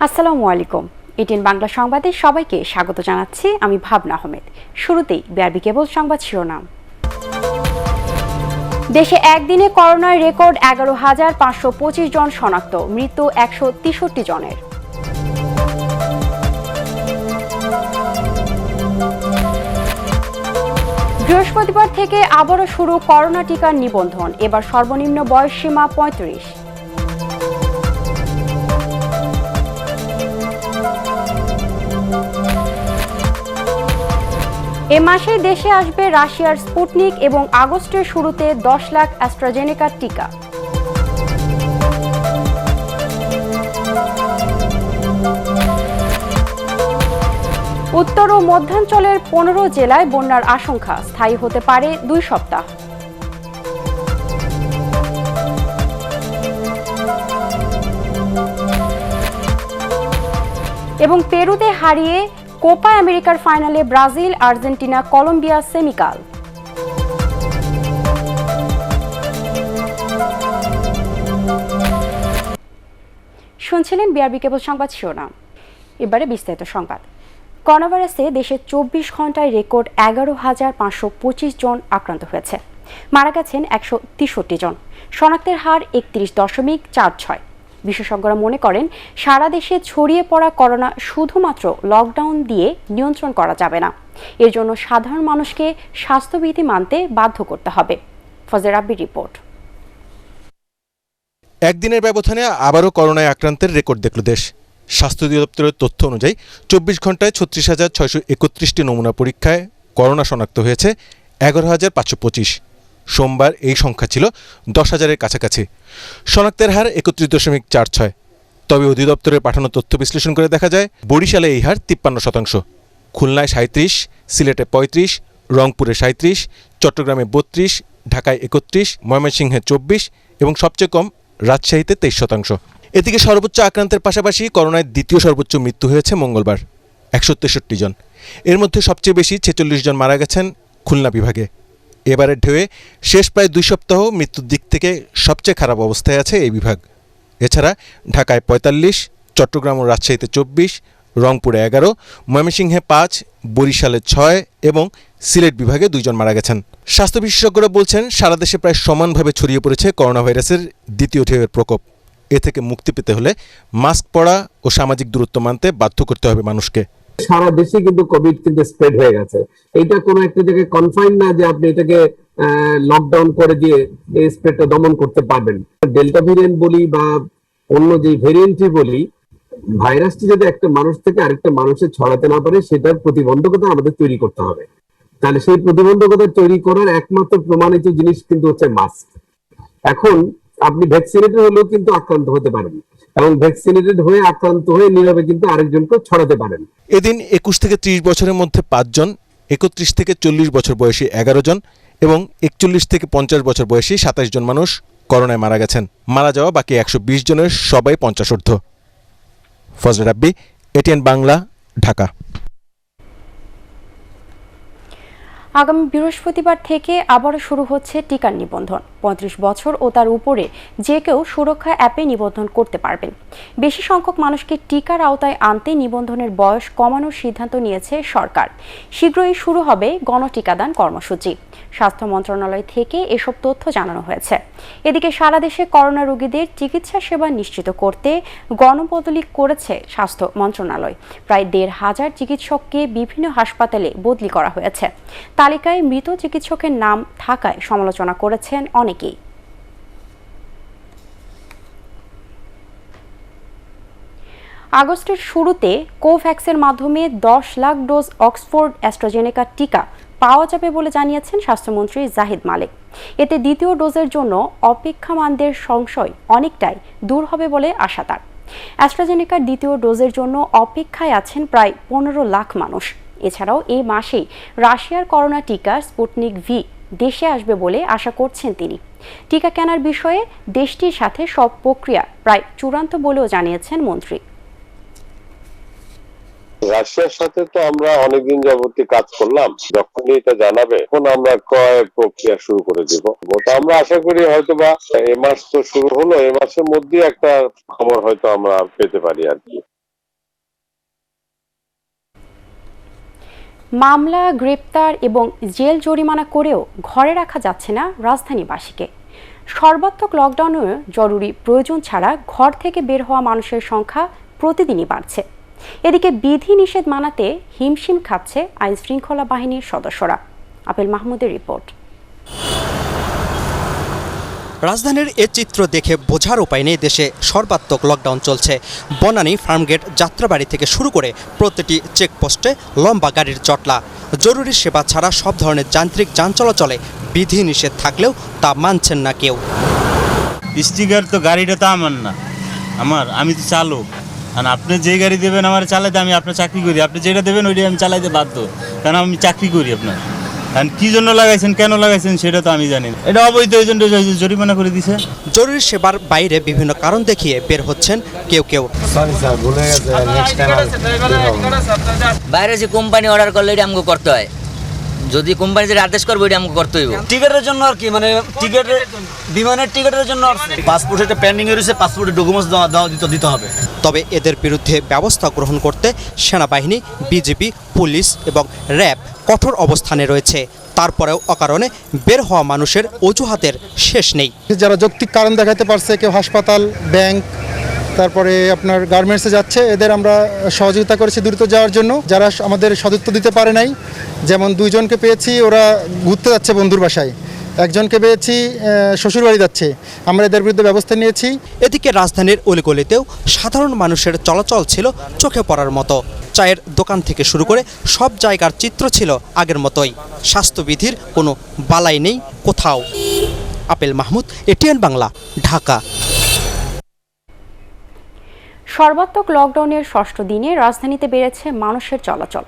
আসসালামু আলাইকুম। এটিএন বাংলা সংবাদে সবাইকে স্বাগত জানাচ্ছি আমি ভাবনা আহমেদ। শুরুতেই বিআরবি কেবল সংবাদ শিরোনাম। দেশে একদিনে করোনার রেকর্ড 11,525 জন শনাক্ত, মৃত্যু 163 জনের। বৃহস্পতিবার থেকে আবারও শুরু করোনা টিকার নিবন্ধন, এবার সর্বনিম্ন বয়স সীমা 35। এ মাসে দেশে আসবে রাশিয়ার স্পুটনিক এবং আগস্টের শুরুতে 10 লাখ অ্যাস্ট্রাজেনেকার টিকা। উত্তর ও মধ্যাঞ্চলের 15 জেলায় বন্যার আশঙ্কা, স্থায়ী হতে পারে 2 সপ্তাহ। এবং পেরুতে হারিয়ে কোপা আমেরিকার ফাইনালে ব্রাজিল, আর্জেন্টিনা, কলম্বিয়া সেমিকাল। শুনছিলেন বিআরবি কেবল সংবাদ শিরোনাম। এবারে বিস্তারিত সংবাদ। করোনা ভাইরাসে দেশে 24 ঘন্টায় রেকর্ড 11,525 জন আক্রান্ত হয়েছে, মারা গেছেন 163 জন। শনাক্তের হার 31.46। বিশেষজ্ঞরা মনে করেন সারা দেশে ছড়িয়ে পড়া করোনা শুধুমাত্র লকডাউন দিয়ে নিয়ন্ত্রণ করা যাবে না, এর জন্য সাধারণ মানুষকে স্বাস্থ্যবিধি মানতে বাধ্য করতে হবে। ফজর রাব্বির রিপোর্ট। একদিনের ব্যবধানে আবারও করোনায় আক্রান্তের রেকর্ড দেখল দেশ। স্বাস্থ্য অধিদপ্তরের তথ্য অনুযায়ী 24 ঘন্টায় 36,631টি নমুনা পরীক্ষায় করোনা শনাক্ত হয়েছে 11,525। সোমবার এই সংখ্যা ছিল 10,000-এর কাছাকাছি। শনাক্তের হার 31.46। তবে অধিদপ্তরের পাঠানো তথ্য বিশ্লেষণ করে দেখা যায় বরিশালে এই হার 53%, খুলনায় 37, সিলেটে 35, রংপুরে 37, চট্টগ্রামে 32, ঢাকায় 31, ময়মনসিংহে 24 এবং সবচেয়ে কম রাজশাহীতে 23%। এদিকে সর্বোচ্চ আক্রান্তের পাশাপাশি করোনায় দ্বিতীয় সর্বোচ্চ মৃত্যু হয়েছে মঙ্গলবার, 163 জন। এর মধ্যে সবচেয়ে বেশি 46 জন মারা গেছেন খুলনা বিভাগে। এবারের ঢেউয়ে শেষ প্রায় 2 সপ্তাহ মৃত্যুর দিক থেকে সবচেয়ে খারাপ অবস্থায় আছে এই বিভাগ। এছাড়া ঢাকায় 45, চট্টগ্রাম ও রাজশাহীতে 24, রংপুরে 11, ময়মনসিংহে 5, বরিশালে 6 এবং সিলেট বিভাগে 2 জন মারা গেছেন। স্বাস্থ্য বিশেষজ্ঞরা বলছেন সারা দেশে প্রায় সমানভাবে ছড়িয়ে পড়েছে করোনা ভাইরাসের দ্বিতীয় ঢেউয়ের প্রকোপ। এ থেকে মুক্তি পেতে হলে মাস্ক পরা ও সামাজিক দূরত্ব মানতে বাধ্য করতে হবে মানুষকে। সারা দেশে কিন্তু কোভিড কিন্তু স্প্রেড হয়ে গেছে। এটা কোনো একটা জায়গায় কনফাইন না যে আপনি এটাকে লকডাউন করে দিয়ে এই স্প্রেডটা দমন করতে পারবেন। ডেল্টা ভেরিয়েন্ট বলি বা অন্য যে ভেরিয়েন্টই বলি, ভাইরাসটি যদি একটা মানুষ থেকে আরেকটা মানুষে ছড়াতে না পারে সেটার প্রতিবন্ধকতা আমাদের তৈরি করতে হবে। তাহলে সেই প্রতিবন্ধকতা তৈরি করার একমাত্র প্রমাণিত জিনিস কিন্তু হচ্ছে মাস্ক। এখন আপনি ভ্যাকসিনেটেড হলেও কিন্তু আক্রান্ত হতে পারেন এবং ভ্যাকসিনেটেড হয়ে আক্রান্ত হয়ে নীরবে কিন্তু আরেকজনকে ছড়াতে পারেন। এদিন 21 থেকে 30 বছরের মধ্যে 5 জন, 31 থেকে 40 বছর বয়সী 11 জন এবং 41 থেকে 50 বছর বয়সী 27 জন মানুষ করোনায় মারা গেছেন। মারা যাওয়া বাকি 120 জনের সবাই 50 ঊর্ধ্ব। ফজর রাব্বি, এটিএন বাংলা, ঢাকা। আগামী বৃহস্পতিবার থেকে আবারও শুরু হচ্ছে টিকার নিবন্ধন। 35 বছর ও তার উপরে যে কেউ সুরক্ষা অ্যাপে নিবন্ধন করতে পারবেন। বেশি সংখ্যক মানুষকে টিকার আওতায় আনতে নিবন্ধনের বয়স কমানোর সিদ্ধান্ত নিয়েছে সরকার। শীঘ্রই শুরু হবে গণটিকাদান কর্মসূচি। স্বাস্থ্য মন্ত্রণালয় থেকে এসব তথ্য জানানো হয়েছে। এদিকে সারা দেশে করোনা রোগীদের চিকিৎসা সেবা নিশ্চিত করতে গণবদলি করেছে স্বাস্থ্য মন্ত্রণালয়। প্রায় 1,500 চিকিৎসককে বিভিন্ন হাসপাতালে বদলি করা হয়েছে। তালিকায় মৃত চিকিৎসকের নাম থাকায় সমালোচনা করেছেন অনেকেই। আগস্টের শুরুতে কোভ্যাক্সের মাধ্যমে 10 লাখ ডোজ অক্সফোর্ড অ্যাস্ট্রাজেনেকা টিকা পাওয়া যাবে বলে জানিয়েছেন স্বাস্থ্যমন্ত্রী জাহিদ মালেক। এতে দ্বিতীয় ডোজের জন্য অপেক্ষমানদের সংশয় অনেকটাই দূর হবে বলে আশা তার। অ্যাস্ট্রাজেনেকার দ্বিতীয় ডোজের জন্য অপেক্ষায় আছেন প্রায় 15 লাখ মানুষ। এছাড়াও এই মাসেই রাশিয়ার করোনা টিকা স্পুটনিক ভি দেশে আসবে বলে আশা করছেন তিনি। টিকা কেনার বিষয়ে দেশটির সাথে সব প্রক্রিয়া প্রায় চূড়ান্ত বলেও জানিয়েছেন মন্ত্রী। রাশিয়ার সাথে তো আমরা অনেকদিন যাবতীয় কাজ করলাম, যখনই এটা জানাবে তখন আমরা ক্রয় প্রক্রিয়া শুরু করে দেব। ওটা আমরা আশা করি হয়তোবা এ মাস তো শুরু হলো, এ মাসের মধ্যে একটা খবর হয়তো আমরা পেতে পারি আর কি। মামলা, গ্রেপ্তার এবং জেল জরিমানা করেও ঘরে রাখা যাচ্ছে না রাজধানীবাসীকে। সর্বাত্মক লকডাউনে জরুরি প্রয়োজন ছাড়া ঘর থেকে বের হওয়া মানুষের সংখ্যা প্রতিদিনই বাড়ছে। এদিকে বিধি নিষেধ মানাতে হিমশিম খাচ্ছে আইন শৃঙ্খলা বাহিনীর সদস্যরা। আপেল মাহমুদের রিপোর্ট। রাজধানীর এ চিত্র দেখে বোঝার উপায় নেই দেশে সর্বাত্মক লকডাউন চলছে। বনানী, ফার্মগেট, যাত্রাবাড়ি থেকে শুরু করে প্রতিটি চেকপোস্টে লম্বা গাড়ির জটলা। জরুরি সেবা ছাড়া সব ধরনের যান্ত্রিক যান চলাচলে বিধি নিষেধ থাকলেও তা মানছেন না কেউ। স্টিকার তো গাড়িটা তো আমার না, আমি তো চালক। আর আপনি যে গাড়ি দেবেন আমার চালাইতে, আমি আপনার চাকরি করি, আপনি যেটা দেবেন ওইটাই আমি চালাইতে বাধ্য, কারণ আমি চাকরি করি আপনার। আর কি জন্য লাগাইছেন, কেন লাগাইছেন সেটা তো আমি জানি না। এটা অবৈধ, ওই জন্য জরিমানা করে দিছে। জরুরি সেবার বাইরে বিভিন্ন কারণ দেখিয়ে বের হচ্ছেন কেউ কেউ। বাইরে যে কোম্পানি অর্ডার করলে এটা আমাকে করতে হয়, যদি কোম্পানি যেটা আদেশ করবে এটা আমাকে করতে হইব। টিকেটের জন্য আর কি, মানে টিকেটের, বিমানের টিকেটের জন্য পাসপোর্ট এটা পেন্ডিং এ রয়েছে, পাসপোর্টের ডকুমেন্টস দিতে হবে। তবে এদের বিরুদ্ধে ব্যবস্থা গ্রহণ করতে সেনাবাহিনী, বিজিবি, পুলিশ এবং র্যাব কঠোর অবস্থানে রয়েছে। তারপরেও অকারণে বের হওয়া মানুষের অজুহাতের শেষ নেই। যারা যৌক্তিক কারণ দেখাতে পারছে, কেউ হাসপাতাল, ব্যাংক, তারপরে আপনার গার্মেন্টসে যাচ্ছে, এদের আমরা সহযোগিতা করেছি দ্রুত যাওয়ার জন্য। যারা আমাদের সদুত্তর দিতে পারে নাই, যেমন 2 জনকে পেয়েছি ওরা ঘুরতে যাচ্ছে বন্ধুর বাসায়, একজনকে পেয়েছি শ্বশুরবাড়ি যাচ্ছে, আমরা এদের বিরুদ্ধে ব্যবস্থা নিয়েছি। এদিকে রাজধানীর অলিগলিতেও সাধারণ মানুষের চলাচল ছিল চোখে পড়ার মতো। চায়ের দোকান থেকে শুরু করে সব জায়গার চিত্র ছিল আগের মতোই। স্বাস্থ্যবিধির কোনো বালাই নেই কোথাও। Apple Mahmud, ATN Bangla, Dhaka. সর্বাত্মক লকডাউনের 6ষ্ঠ দিনে রাজধানীতে বেড়েছে মানুষের চলাচল।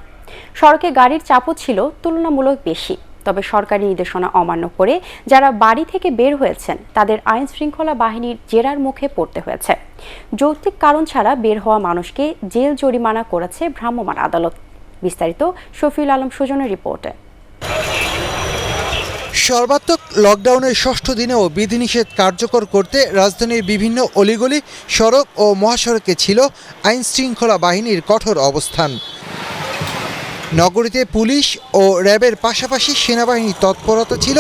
সড়কে গাড়ির চাপও ছিল তুলনামূলক বেশি। তবে সরকারি নির্দেশনা অমান্য করে যারা বাড়ি থেকে বের হয়েছেন তাদের আইন শৃঙ্খলা বাহিনীর জেরার মুখে পড়তে হয়েছে। যৌক্তিক কারণ ছাড়া বের হওয়া মানুষকে জেল জরিমানা করেছে ভ্রাম্যমাণ আদালত। বিস্তারিত শফিউল আলম সুজনের রিপোর্টে। সর্বাত্মক লকডাউনের 6ষ্ঠ দিনেও বিধিনিষেধ কার্যকর করতে রাজধানীর বিভিন্ন অলিগলি, সড়ক ও মহাসড়কে ছিল আইন শৃঙ্খলা বাহিনীর কঠোর অবস্থান। নগরীতে পুলিশ ও র্যাবের পাশাপাশি সেনাবাহিনীর তৎপরতা ছিল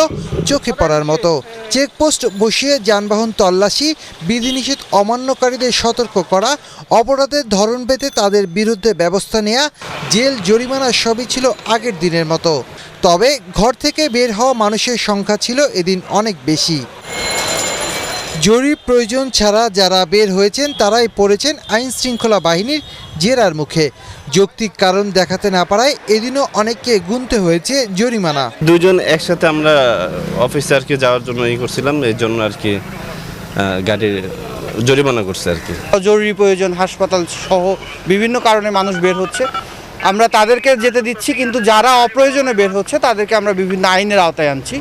চোখে পড়ার মতো। চেকপোস্ট বসিয়ে যানবাহন তল্লাশি, বিধিনিষেধ অমান্যকারীদের সতর্ক করা, অপরাধের ধরন ভেদে তাদের বিরুদ্ধে ব্যবস্থা নেওয়া, জেল জরিমানা সবই ছিল আগের দিনের মতো। তবে ঘর থেকে বের হওয়া মানুষের সংখ্যা ছিল এদিন অনেক বেশি। জরুরি প্রয়োজন ছাড়া যারা বের হয়েছেন তারাই পড়েছেন আইন শৃঙ্খলা বাহিনীর জেরার মুখে। যৌক্তিক কারণ দেখাতে না পারায় এদিনও অনেককে গুনতে হয়েছে জরিমানা। 2 জন একসাথে আমরা অফিসে আর কি যাওয়ার জন্য করছিলাম, এই জন্য আর কি গাড়ির জরিমানা করছে আর কি। জরুরি প্রয়োজন, হাসপাতাল সহ বিভিন্ন কারণে মানুষ বের হচ্ছে, আমরা তাদেরকে যেতে দিচ্ছি, কিন্তু যারা অপ্রয়োজনে বের হচ্ছে তাদেরকে আমরা বিভিন্ন আইনের আওতায় আনছি।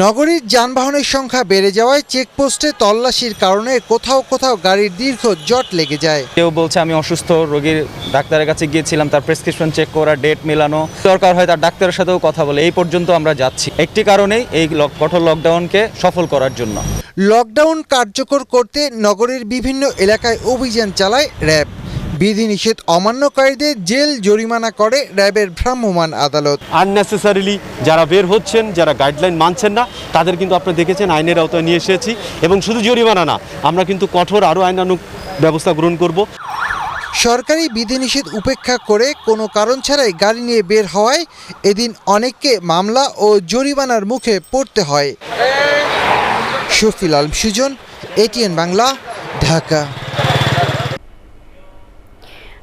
নগরীর যানবাহনের সংখ্যা বেড়ে যাওয়ায় চেকপোস্টে তল্লাশির কারণে কোথাও কোথাও গাড়ির দীর্ঘ জট লেগে যায়। কেউ বলছে আমি অসুস্থ, রোগীর ডাক্তারের কাছে গিয়েছিলাম, তার প্রেসক্রিপশন চেক করা, ডেট মেলানো, দরকার হয় তার ডাক্তারের সাথেও কথা বলে। এই পর্যন্ত আমরা যাচ্ছি একটি কারণেই, এই কঠোর লকডাউনকে সফল করার জন্য। লকডাউন কার্যকর করতে নগরীর বিভিন্ন এলাকায় অভিযান চালায় র্যাব। বিধিনিষেধ অমান্যকারীদের জেল জরিমানা করে র্যাবের ভ্রাম্যমাণ আদালত। আননেসেসারিলি যারা বের হচ্ছেন, যারা গাইডলাইন মানছেন না, তাদের কিন্তু আপনারা দেখেছেন আইনের আওতায় নিয়ে এসেছি, এবং শুধু জরিমানা না, আমরা কিন্তু কঠোর আরও আইনানুগ ব্যবস্থা গ্রহণ করব। সরকারি বিধিনিষেধ উপেক্ষা করে কোনো কারণ ছাড়াই গাড়ি নিয়ে বের হওয়ায় এদিন অনেককে মামলা ও জরিমানার মুখে পড়তে হয়। শফিউল আলম সুজন, এটিএন বাংলা, ঢাকা।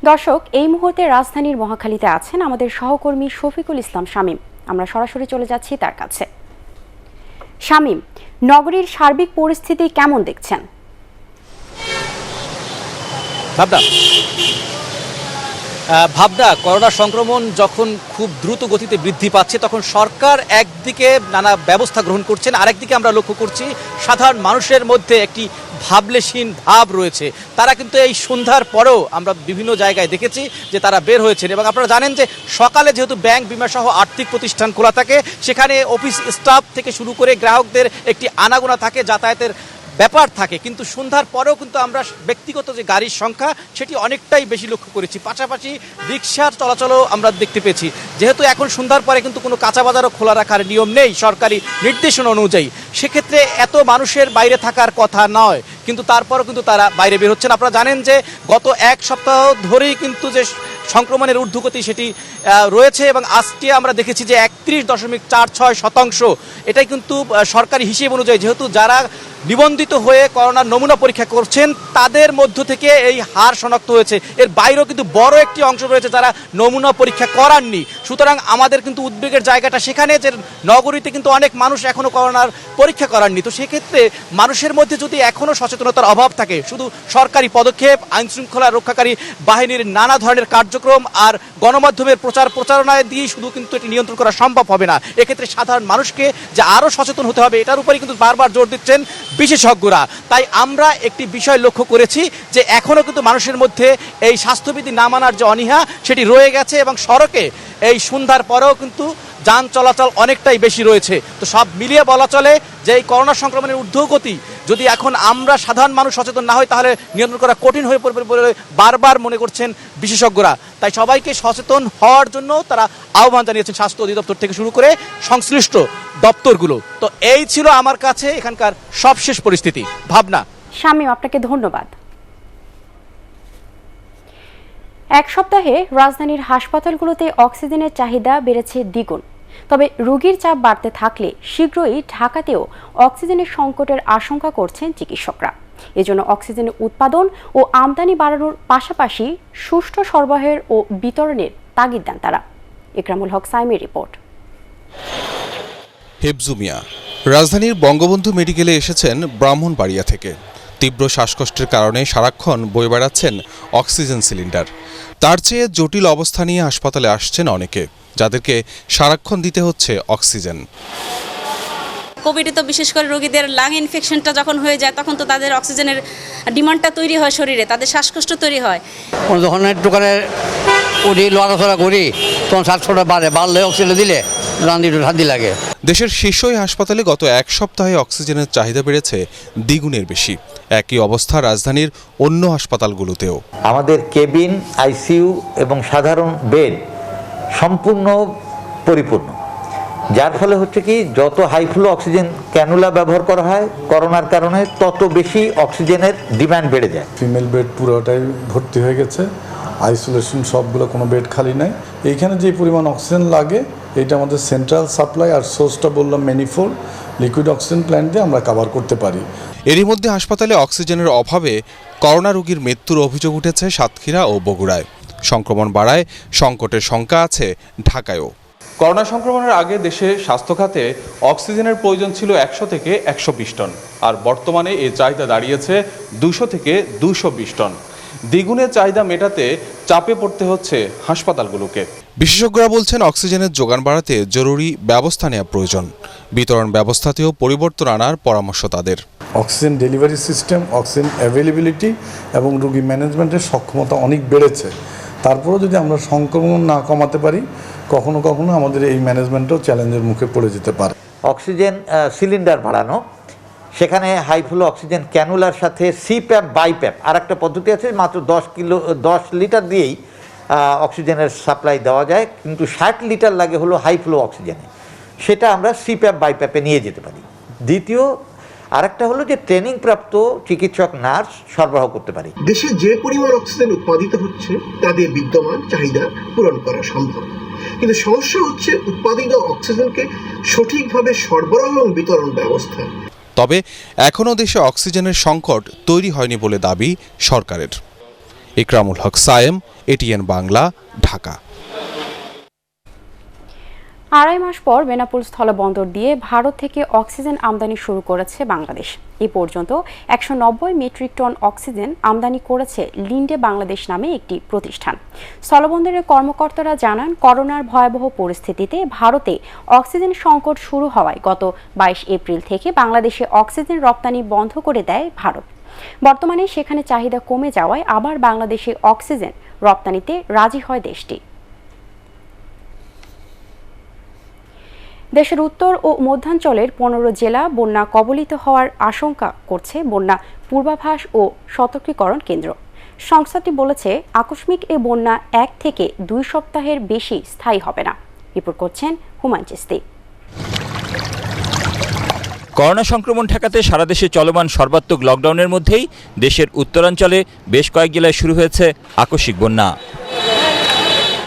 দর্শক, এই মুহূর্তে রাজধানীর মহাখালীতে আছেন আমাদের সহকর্মী শফিকুল ইসলাম শামীম। আমরা সরাসরি চলে যাচ্ছি তার কাছে। শামীম, নগরীর সার্বিক পরিস্থিতি কেমন দেখছেন? ভাবনা, করোনা সংক্রমণ যখন খুব দ্রুত গতিতে বৃদ্ধি পাচ্ছে, তখন সরকার একদিকে নানা ব্যবস্থা গ্রহণ করছেন, আরেকদিকে আমরা লক্ষ্য করছি সাধারণ মানুষের মধ্যে একটি ভাবলেশীন ভাব রয়েছে। তারা কিন্তু এই সন্ধ্যার পরেও আমরা বিভিন্ন জায়গায় দেখেছি যে তারা বের হয়েছেন। এবং আপনারা জানেন যে সকালে যেহেতু ব্যাংক, বিমা সহ আর্থিক প্রতিষ্ঠান খোলা থাকে, সেখানে অফিস স্টাফ থেকে শুরু করে গ্রাহকদের একটি আনাগোনা থাকে, যাতায়াতের ব্যাপার থাকে, কিন্তু সন্ধ্যার পরেও কিন্তু আমরা ব্যক্তিগত যে গাড়ির সংখ্যা সেটি অনেকটাই বেশি লক্ষ্য করেছি। পাশাপাশি রিকশার চলাচলও আমরা দেখতে পেয়েছি। যেহেতু এখন সন্ধ্যার পরে কিন্তু কোনো কাঁচা বাজারও খোলা রাখার নিয়ম নেই সরকারি নির্দেশনা অনুযায়ী, সেক্ষেত্রে এত মানুষের বাইরে থাকার কথা নয়, কিন্তু তারপরও কিন্তু তারা বাইরে বের হচ্ছেন। আপনারা জানেন যে গত এক সপ্তাহ ধরেই কিন্তু যে সংক্রমণের ঊর্ধ্বগতি সেটি রয়েছে, এবং আজকে আমরা দেখেছি যে 31.46%। এটাই কিন্তু সরকারি হিসেব অনুযায়ী, যেহেতু যারা নিবন্ধিত হয়ে করোনার নমুনা পরীক্ষা করছেন তাদের মধ্য থেকে এই হার শনাক্ত হয়েছে। এর বাইরেও কিন্তু বড় একটি অংশ রয়েছে যারা নমুনা পরীক্ষা করাননি। সুতরাং আমাদের কিন্তু উদ্বেগের জায়গাটা সেখানে যে নগরীতে কিন্তু অনেক মানুষ এখনও করোনার পরীক্ষা করাননি। তো সেক্ষেত্রে মানুষের মধ্যে যদি এখনও সচেতনতার অভাব থাকে, শুধু সরকারি পদক্ষেপ, আইনশৃঙ্খলা রক্ষাকারী বাহিনীর নানা ধরনের কার্যক্রম আর গণমাধ্যমের প্রচারণায় দিয়ে শুধু কিন্তু এটি নিয়ন্ত্রণ করা সম্ভব হবে না। এক্ষেত্রে সাধারণ মানুষকে যে আরও সচেতন হতে হবে এটার উপরেই কিন্তু বারবার জোর দিচ্ছেন বিশেষজ্ঞরা। তাই আমরা একটি বিষয় লক্ষ্য করেছি যে এখনও কিন্তু মানুষের মধ্যে এই স্বাস্থ্যবিধি না মানার যে অনীহা সেটি রয়ে গেছে, এবং সড়কে এই সন্ধ্যার পরেও কিন্তু যান চলাচল অনেকটাই বেশি রয়েছে। তো সব মিলিয়ে বলা চলে যে এই করোনা সংক্রমণের ঊর্ধ্বগতি যদি এখন আমরা সাধারণ মানুষ সচেতন না হই তাহলে নিয়ন্ত্রণ করা কঠিন হয়ে পড়বে বলে বারবার মনে করছেন বিশেষজ্ঞরা। তাই সবাইকে সচেতন হওয়ার জন্য তারা আহ্বান জানিয়েছেন স্বাস্থ্য অধিদপ্তর থেকে শুরু করে সংশ্লিষ্ট দপ্তরগুলো। তো এই ছিল আমার কাছে এখানকার সবশেষ পরিস্থিতি। ভাবনা। শামীম, আপনাকে ধন্যবাদ। এক সপ্তাহে রাজধানীর হাসপাতালগুলোতে অক্সিজেনের চাহিদা বেড়েছে দ্বিগুণ। তবে রোগীর চাপ বাড়তে থাকলে শীঘ্রই ঢাকাতেও অক্সিজেনের সংকটের আশঙ্কা করছেন চিকিৎসকরা। এজন্য অক্সিজেনের উৎপাদন ও আমদানি বাড়ানোর পাশাপাশি সুষ্ঠু সরবরাহের ও বিতরণের তাগিদ দেন তারা। ইকরামুল হক সাইমের রিপোর্ট। হেফজু মিয়া রাজধানীর বঙ্গবন্ধু মেডিকেলে এসেছেন ব্রাহ্মণবাড়িয়া থেকে। তীব্র শ্বাসকষ্টের কারণে সারাক্ষণ বয়ে বেড়াচ্ছেন অক্সিজেন সিলিন্ডার। তার চেয়ে জটিল অবস্থা নিয়ে হাসপাতালে আসছেন অনেকে, যাদেরকে সারাক্ষণ দিতে হচ্ছে অক্সিজেন। কোভিডে তো বিশেষ করে রোগীদের লাং ইনফেকশনটা যখন হয়ে যায় তখন তো তাদের অক্সিজেনের ডিমান্ডটা তৈরি হয় শরীরে, তাদের শ্বাসকষ্ট তৈরি হয়। যখন দোকানে উঠি লড়াচড়া করি তখন শ্বাসকষ্ট বাড়লে অক্সিজেন দিলে শান্তি লাগে। দেশের শীর্ষ হাসপাতালে গত এক সপ্তাহে অক্সিজেনের চাহিদা বেড়েছে দ্বিগুণের বেশি। একই অবস্থা রাজধানীর অন্য হাসপাতালগুলোতেও। আমাদের কেবিন, আইসিইউ এবং সাধারণ বেড সম্পূর্ণ পরিপূর্ণ, যার ফলে হচ্ছে কি যত হাই ফ্লো অক্সিজেন ক্যানুলা ব্যবহার করা হয় করোনার কারণে তত বেশি অক্সিজেনের ডিমান্ড বেড়ে যায়। ফিমেল বেড পুরোটাই ভর্তি হয়ে গেছে, আইসোলেশন সবগুলো, কোনো বেড খালি নাই। এইখানে যে পরিমাণ অক্সিজেন লাগে এটা আমাদের সেন্ট্রাল সাপ্লাই আর সোর্সটা বললাম ম্যানিফোল্ড লিকুইড অক্সিজেন প্ল্যান্ট দিয়ে আমরা কভার করতে পারি। এরই মধ্যে হাসপাতালে অক্সিজেনের অভাবে করোনা রোগীর মৃত্যুর অভিযোগ উঠেছে সাতক্ষীরা ও বগুড়ায়। সংক্রমণ বাড়ায় সংকটের শঙ্কা আছে ঢাকায়ও। করোনা সংক্রমণের আগে দেশে স্বাস্থ্য খাতে অক্সিজেনের প্রয়োজন ছিল 100 থেকে 120 টন, আর বর্তমানে এই চাহিদা দাঁড়িয়েছে 200 থেকে 220 টন। দ্বিগুণের চাহিদা মেটাতে চাপে পড়তে হচ্ছে হাসপাতালগুলোকে। বিশেষজ্ঞরা বলছেন অক্সিজেনের যোগান বাড়াতে জরুরি ব্যবস্থা নেওয়া প্রয়োজন। বিতরণ ব্যবস্থাতেও পরিবর্তন আনার পরামর্শ তাদের। Oxygen delivery system, oxygen availability এবং রোগী ম্যানেজমেন্টের সক্ষমতা অনেক বেড়েছে। তারপরেও যদি আমরা সংক্রমণ না কমাতে পারি কখনো কখনো আমাদের এই ম্যানেজমেন্টও চ্যালেঞ্জের মুখে পড়ে যেতে পারে। অক্সিজেন সিলিন্ডার বাড়ানো, সেখানে হাই ফ্লো অক্সিজেন ক্যানুলার সাথে সিপ্যাপ বাইপ্যাপ আর একটা পদ্ধতি আছে, মাত্র 10 লিটার দিয়েই অক্সিজেনের সাপ্লাই দেওয়া যায়, কিন্তু 60 লিটার লাগে হলো হাই ফ্লো অক্সিজেনে, সেটা আমরা সিপ্যাপ বাইপ্যাপে নিয়ে যেতে পারি। দ্বিতীয় আরেকটা হলো যে ট্রেনিং প্রাপ্ত চিকিৎসক নার্স সরবরাহ করতে পারি। দেশে যে পরিমাণ অক্সিজেন উৎপাদিত হচ্ছে তাদের বিদ্যমান চাহিদা পূরণ করা সম্ভব, কিন্তু সমস্যা হচ্ছে উৎপাদিত অক্সিজেনকে সঠিকভাবে সরবরাহ এবং বিতরণ ব্যবস্থা। তবে এখনও দেশে অক্সিজেনের সংকট তৈরি হয়নি বলে দাবি সরকারের। ইকরামুল হক সায়েম, এটিএন বাংলা, ঢাকা। আড়াই মাস পর বেনাপোল স্থলবন্দর দিয়ে ভারত থেকে অক্সিজেন আমদানি শুরু করেছে বাংলাদেশ। এ পর্যন্ত 190 মেট্রিক টন অক্সিজেন আমদানি করেছে লিন্ডে বাংলাদেশ নামে একটি প্রতিষ্ঠান। স্থলবন্দরের কর্মকর্তারা জানান, করোনার ভয়াবহ পরিস্থিতিতে ভারতে অক্সিজেন সংকট শুরু হওয়ায় গত 22 এপ্রিল থেকে বাংলাদেশে অক্সিজেন রপ্তানি বন্ধ করে দেয় ভারত। বর্তমানে সেখানে চাহিদা কমে যাওয়ায় আবার বাংলাদেশে অক্সিজেন রপ্তানিতে রাজি হয় দেশটি। দেশের উত্তর ও মধ্যাঞ্চলের 15 জেলা বন্যা কবলিত হওয়ার আশঙ্কা করছে বন্যা পূর্বাভাস ও সতর্কীকরণ কেন্দ্র। সংস্থাটি বলেছে আকস্মিক এ বন্যা 1 থেকে 2 সপ্তাহের বেশি স্থায়ী হবে না। রিপোর্ট করছেন হুমায়ুন চিস্তি। করোনা সংক্রমণ ঠেকাতে সারা দেশে চলমান সর্বাত্মক লকডাউনের মধ্যেই দেশের উত্তরাঞ্চলে বেশ কয়েক জেলায় শুরু হয়েছে আকস্মিক বন্যা।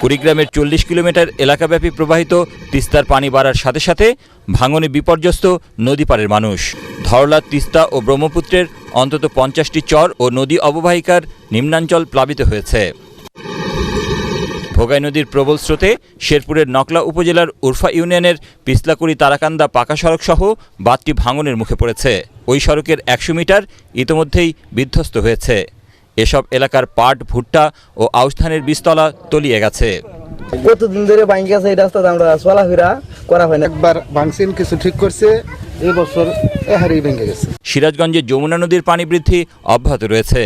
কুড়িগ্রামের 40 কিলোমিটার এলাকাব্যাপী প্রবাহিত তিস্তার পানি বাড়ার সাথে সাথে ভাঙনে বিপর্যস্ত নদী পাড়ের মানুষ। ধরলা, তিস্তা ও ব্রহ্মপুত্রের অন্তত 50টি চর ও নদী অববাহিকার নিম্নাঞ্চল প্লাবিত হয়েছে। ভোগাই নদীর প্রবল স্রোতে শেরপুরের নকলা উপজেলার উরফা ইউনিয়নের পিছলাকুড়ি তারাকান্দা পাকা সড়ক সহ বাঁধটি ভাঙনের মুখে পড়েছে। ওই সড়কের 100 মিটার ইতোমধ্যেই বিধ্বস্ত হয়েছে। এসব এলাকার পাট, ভুট্টা ও আউশ ধানের বীজতলা তলিয়ে গেছে। কতদিন ধরে ভাঙি গেছে এই রাস্তাতে আমরা চলাফেরা করা হয় না। একবার ভাঙছেন, কিছু ঠিক করছে, এই বছর হারিয়ে ভেঙে গেছে। সিরাজগঞ্জে যমুনা নদীর পানি বৃদ্ধি অব্যাহত রয়েছে।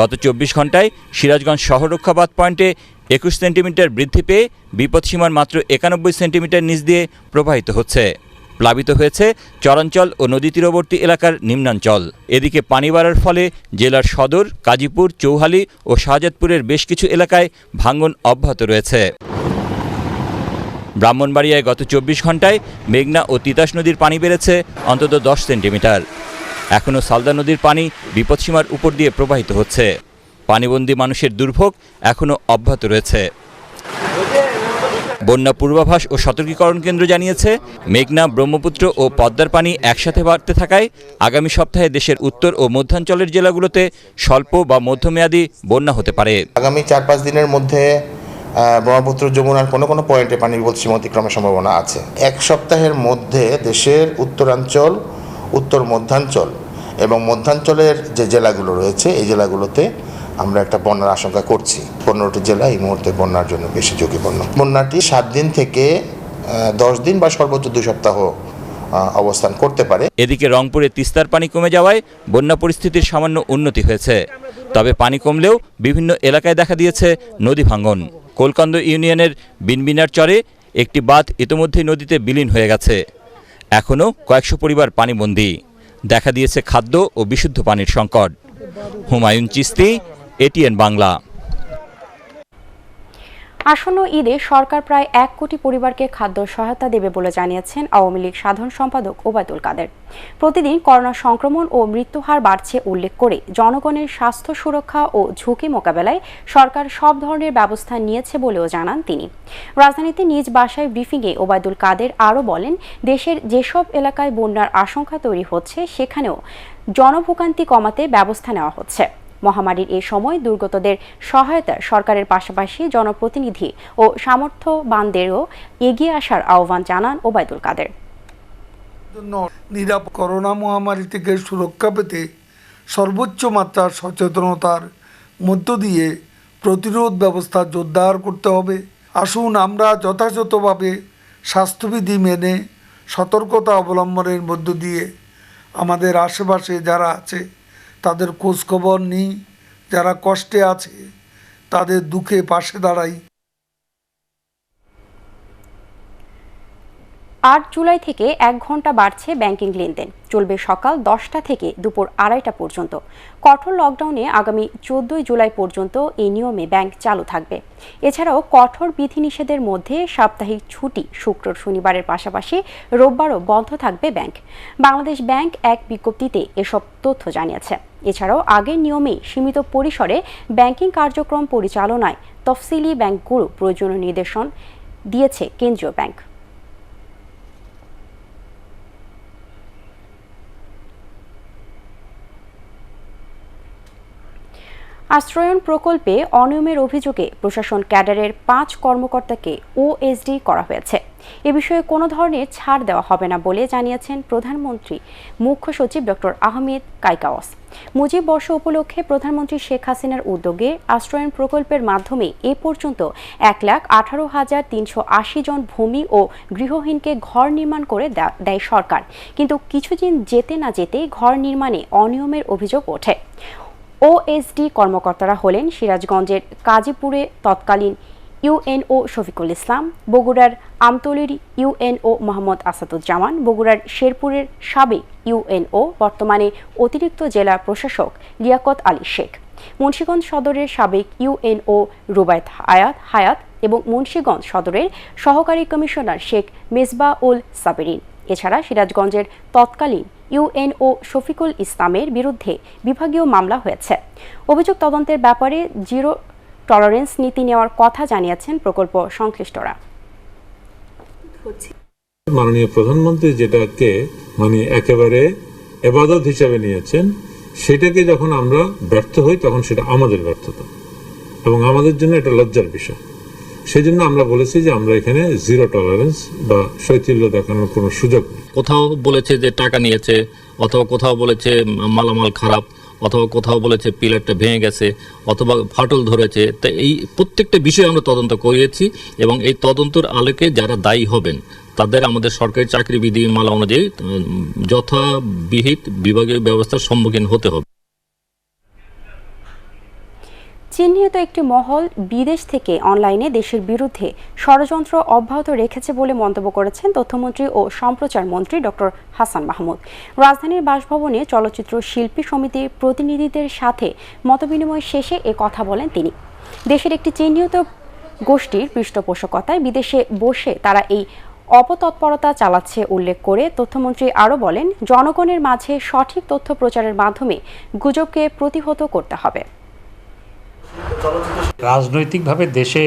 গত 24 ঘন্টায় সিরাজগঞ্জ শহররক্ষা বাঁধ পয়েন্টে 21 সেন্টিমিটার বৃদ্ধি পেয়ে বিপদসীমার মাত্র 91 সেন্টিমিটার নিচ দিয়ে প্রবাহিত হচ্ছে। প্লাবিত হয়েছে চরাঞ্চল ও নদী তীরবর্তী এলাকার নিম্নাঞ্চল। এদিকে পানি বাড়ার ফলে জেলার সদর, কাজীপুর, চৌহালি ও শাহজাদপুরের বেশ কিছু এলাকায় ভাঙন অব্যাহত রয়েছে। ব্রাহ্মণবাড়িয়ায় গত 24 ঘন্টায় মেঘনা ও তিতাস নদীর পানি বেড়েছে অন্তত 10 সেন্টিমিটার। এখনও সালদা নদীর পানি বিপদসীমার উপর দিয়ে প্রবাহিত হচ্ছে। পানিবন্দী মানুষের দুর্ভোগ এখনও অব্যাহত রয়েছে। বন্যা পূর্বাভাস ও সতর্কীকরণ কেন্দ্র জানিয়েছে, মেঘনা, ব্রহ্মপুত্র ও পদ্মার পানি একসাথে বাড়তে থাকায় আগামী সপ্তাহে দেশের উত্তর ও মধ্যাঞ্চলের জেলাগুলোতে স্বল্প বা মধ্যমেয়াদী বন্যা হতে পারে। আগামী 4-5 দিনের মধ্যে ব্রহ্মপুত্র, যমুনার কোনো কোনো পয়েন্টে পানির বিপদসীমা অতিক্রমের সম্ভাবনা আছে। 1 সপ্তাহের মধ্যে দেশের উত্তরাঞ্চল, উত্তর মধ্যাঞ্চল এবং মধ্যাঞ্চলের যে জেলাগুলো রয়েছে এই জেলাগুলোতে আমরা একটা বন্যার আশঙ্কা করছি। 15টি জেলা এই মুহূর্তে বন্যার জন্য বেশি ঝুঁকিপূর্ণ। বন্যাটি 7 দিন থেকে 10 দিন বা সর্বোচ্চ 2 সপ্তাহ অবস্থান করতে পারে। এদিকে রংপুরে তিস্তার পানি কমে যাওয়ায় বন্যা পরিস্থিতির সামান্য উন্নতি হয়েছে। তবে পানি কমলেও বিভিন্ন এলাকায় দেখা দিয়েছে নদী ভাঙন। কোলকান্দ ইউনিয়নের বিনবিনার চরে একটি বাঁধ ইতোমধ্যেই নদীতে বিলীন হয়ে গেছে। এখনও কয়েকশো পরিবার পানিবন্দী। দেখা দিয়েছে খাদ্য ও বিশুদ্ধ পানির সংকট। হুমায়ুন চিস্তি, এটিএন বাংলা। আসন্ন ঈদে সরকার প্রায় 1 কোটি পরিবারকে খাদ্য সহায়তা দেবে বলে জানিয়েছেন আওয়ামী লীগ সাধারণ সম্পাদক ওবায়দুল কাদের। প্রতিদিন করোনা সংক্রমণ ও মৃত্যুহার বাড়ছে উল্লেখ করে জনগণের স্বাস্থ্য সুরক্ষা ও ঝুঁকি মোকাবেলায় সরকার সব ধরনের ব্যবস্থা নিয়েছে বলেও জানান তিনি। রাজধানীতে নিজ বাসায় ব্রিফিংয়ে ওবায়দুল কাদের আরও বলেন, দেশের যেসব এলাকায় বন্যার আশঙ্কা তৈরি হচ্ছে সেখানেও জনভোগান্তি কমাতে ব্যবস্থা নেওয়া হচ্ছে। মহামারীর এই সময় দুর্গতদের সহায়তার সরকারের পাশাপাশি জনপ্রতিনিধি ও সামর্থ্যবানদেরও এগিয়ে আসার আহ্বান জানান ওবায়দুল কাদের। নিরাপদ করোনা মহামারী থেকে সুরক্ষা পেতে সর্বোচ্চ মাত্রার সচেতনতার মধ্য দিয়ে প্রতিরোধ ব্যবস্থা জোরদার করতে হবে। আসুন আমরা যথাযথভাবে স্বাস্থ্যবিধি মেনে সতর্কতা অবলম্বনের মধ্য দিয়ে আমাদের আশেপাশে যারা আছে তাদের খোঁজখবর নিই, যারা কষ্টে আছে তাদের দুঃখে পাশে দাঁড়াই। 8 জুলাই থেকে 1 ঘন্টা বাড়ছে ব্যাংকিং লেনদেন। চলবে সকাল 10টা থেকে দুপুর 2:30 পর্যন্ত। কঠোর লকডাউনে আগামী 14 জুলাই পর্যন্ত এই নিয়মে ব্যাংক চালু থাকবে। এছাড়াও কঠোর বিধিনিষেধের মধ্যে সাপ্তাহিক ছুটি শুক্র শনিবারের পাশাপাশি রোববারও বন্ধ থাকবে ব্যাংক। বাংলাদেশ ব্যাংক এক বিজ্ঞপ্তিতে এসব তথ্য জানিয়েছে। এছাড়াও আগের নিয়মেই সীমিত পরিসরে ব্যাংকিং কার্যক্রম পরিচালনায় তফসিলি ব্যাংকগুলো প্রয়োজনীয় নির্দেশন দিয়েছে কেন্দ্রীয় ব্যাংক। আশ্রয়ন প্রকল্পে অনিয়মের অভিযোগে প্রশাসন ক্যাডারের 5 কর্মকর্তাকে ওএসডি করা হয়েছে। এ বিষয়ে কোনো ধরনের ছাড় দেওয়া হবে না বলে জানিয়েছেন প্রধানমন্ত্রী মুখ্য সচিব ডক্টর আহমেদ কায়কাওয়াস। মুজিব বর্ষ উপলক্ষে প্রধানমন্ত্রী শেখ হাসিনার উদ্যোগে আশ্রয়ন প্রকল্পের মাধ্যমে এ পর্যন্ত 1,18,380 জন ভূমি ও গৃহহীনকে ঘর নির্মাণ করে দেয় সরকার। কিন্তু কিছুদিন যেতে না যেতেই ঘর নির্মাণে অনিয়মের অভিযোগ ওঠে। ওএসডি কর্মকর্তারা হলেন সিরাজগঞ্জের কাজীপুরে তৎকালীন ইউএনও শফিকুল ইসলাম, বগুড়ার আমতলীর ইউএনও মোহাম্মদ আসাদুজ্জামান, বগুড়ার শেরপুরের সাবেক ইউএনও বর্তমানে অতিরিক্ত জেলা প্রশাসক লিয়াকত আলী শেখ, মুন্সিগঞ্জ সদরের সাবেক ইউএনও রুবায়েত হায়াত এবং মুন্সিগঞ্জ সদরের সহকারী কমিশনার শেখ মেজবাউল সাবেরিন। এছাড়া সিরাজগঞ্জের তৎকালীন ইউএনও শফিকুল ইসলামের বিরুদ্ধে বিভাগীয় মামলা হয়েছে। অভিযোগ তদন্তের ব্যাপারে জিরো টলারেন্স নীতি নেওয়ার কথা জানিয়েছেন প্রকল্প সংশ্লিষ্টরা। মাননীয় প্রধানমন্ত্রী যেটাকে একেবারে ইবাদত হিসাবে নিয়েছেন, সেটাকে যখন আমরা ব্যর্থ হই তখন সেটা আমাদের ব্যর্থতা এবং আমাদের জন্য এটা লজ্জার বিষয়। সেই জন্য আমরা বলেছি যে আমরা এখানে জিরো টলারেন্স বা শৈথিল্য দেখানোর কোনো সুযোগ নেই। কোথাও বলেছে যে টাকা নিয়েছে, অথবা কোথাও বলেছে মালামাল খারাপ, অথবা কোথাও বলেছে পিলারটা ভেঙে গেছে, অথবা ফাটল ধরেছে। তো এই প্রত্যেকটা বিষয়ে আমরা তদন্ত করিয়েছি এবং এই তদন্তের আলোকে যারা দায়ী হবেন তাদের আমাদের সরকারি চাকরি বিধিমালা অনুযায়ী যথাবিহিত বিভাগীয় ব্যবস্থার সম্মুখীন হতে হবে। চিহ্নিত একটি মহল বিদেশ থেকে অনলাইনে দেশের বিরুদ্ধে ষড়যন্ত্র অব্যাহত রেখেছে বলে মন্তব্য করেছেন তথ্যমন্ত্রী ও সম্প্রচার মন্ত্রী ডক্টর হাসান মাহমুদ। রাজধানীর বাসভবনে চলচ্চিত্র শিল্পী সমিতির প্রতিনিধিদের সাথে মতবিনিময় শেষে এ কথা বলেন তিনি। দেশের একটি চিহ্নিত গোষ্ঠীর পৃষ্ঠপোষকতায় বিদেশে বসে তারা এই অপতৎপরতা চালাচ্ছে উল্লেখ করে তথ্যমন্ত্রী আরও বলেন, জনগণের মাঝে সঠিক তথ্য প্রচারের মাধ্যমে গুজবকে প্রতিহত করতে হবে। রাজনৈতিকভাবে দেশে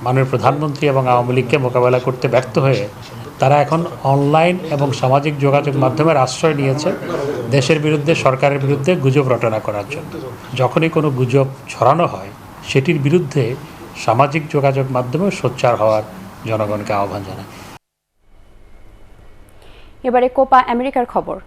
মাননীয় প্রধানমন্ত্রী এবং আওয়ামী লীগকে মোকাবেলা করতে ব্যর্থ হয়ে তারা এখন অনলাইন এবং সামাজিক যোগাযোগ মাধ্যমের আশ্রয় নিয়েছে দেশের বিরুদ্ধে, সরকারের বিরুদ্ধে গুজব রটনা করার জন্য। যখনই কোনো গুজব ছড়ানো হয় সেটির বিরুদ্ধে সামাজিক যোগাযোগ মাধ্যমে সোচ্চার হওয়ার জনগণকে আহ্বান জানায়। এবারে কোপা আমেরিকার খবর।